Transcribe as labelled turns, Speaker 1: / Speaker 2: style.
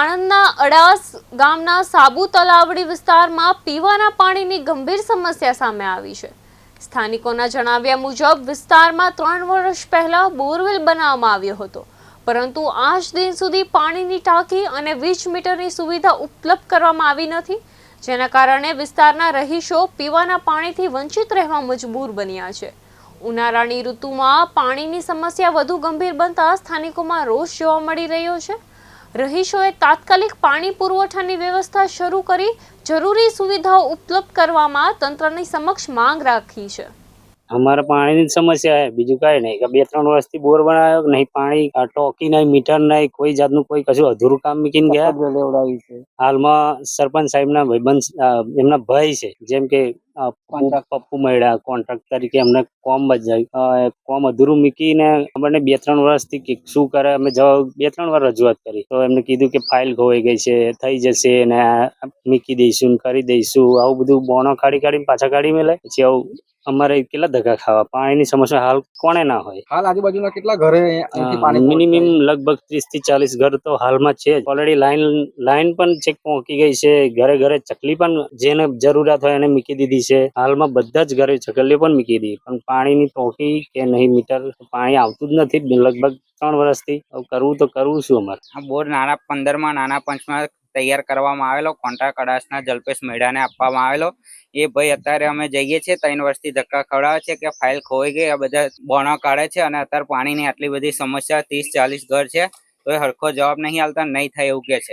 Speaker 1: આણંદના અડાસ ગામના સાબુ તલાવડી વિસ્તારમાં પીવાના પાણીની ગંભીર સમસ્યા સામે આવી છે। સ્થાનિકોના જણાવ્યા મુજબ વિસ્તારમાં 3 વર્ષ પહેલા બોરવેલ બનાવવામાં આવ્યો હતો, પરંતુ આજ દિન સુધી પાણીની ટાંકી અને વીજ મીટરની સુવિધા ઉપલબ્ધ કરવામાં આવી નથી, જેના કારણે વિસ્તારના રહીશો પીવાના પાણીથી વંચિત રહેવા મજબૂર બન્યા છે। ઉનાળાની ઋતુમાં પાણીની સમસ્યા વધુ ગંભીર બનતા સ્થાનિકોમાં રોષ જોવા મળી રહ્યો છે। રહીશોએ તાત્કાલિક પાણી પુરવઠાની વ્યવસ્થા શરૂ કરી જરૂરી સુવિધાઓ ઉપલબ્ધ કરવામાં તંત્રની સમક્ષ માંગ રાખી છે।
Speaker 2: हमारा पानी की समस्या है, बीजू कई नहीं कि 2-3 वर्ष थी बोर बनायो नहीं, पानी टोकी नहीं, मीटर नहीं, कोई जातनु कोई कशु अधूरु काम मीकीन गया। हालમાં સરપંચ સાહેબના ભાઈબંધ એમના ભાઈ છે, જેમ કે પપ્પુ મૈડા કોન્ટ્રાક્ટ તરીકે એમને કોમ બજાવ્યું, કોમ અધૂરું મૂકીને અમને 2-3 વર્ષથી શું કરે, અમે 2-3 વાર રજૂઆત કરી તો એમને કીધું કે ફાઇલ ખોવાઈ ગઈ છે, થઈ જશે ને મૂકી દઈશું કરી દઈશું, આવું બધું બોનો કાઢીને પાછા કાઢી મેલે। પછી આવું અમારે કેટલા ધક્કા ખાવા, પાણીની સમસ્યા હાલ કોને ના હોય।
Speaker 3: હાલ આજુબાજુના કેટલા ઘરે
Speaker 2: મિનિમમ લગભગ 30 થી 40 ઘર તો હાલમાં છે। ઓલરેડી લાઈન પણ ચેક પહોંચી ગઈ છે, ઘરે ઘરે ચકલી પણ જેને જરૂરિયાત હોય એને મૂકી દીધી છે। હાલમાં બધા જ ઘરે ચકલીઓ પણ મૂકી દીધી, પણ પાણીની ટોકી કે નહીં મીટર પાણી આવતું જ નથી લગભગ 3 વર્ષથી। કરવું તો કરવું શું અમારે?
Speaker 4: આ બોર નાના 15માં નાના પંચમાં તૈયાર કરવામાં આવેલો, કોન્ટ્રાક્ટ અડાસના જલ્પેશ મેડાને આપવામાં આવેલો। એ ભાઈ અત્યારે અમે જઈએ છીએ 3 વર્ષથી ધક્કા ખવડાવે છે કે ફાઇલ ખોવાઈ ગઈ, આ બધા બોનો કાઢે છે અને અત્યારે પાણીની આટલી બધી સમસ્યા 30-40 ઘર છે તો એ હરખો જવાબ નહીં આલતા, નહીં થાય એવું કે છે।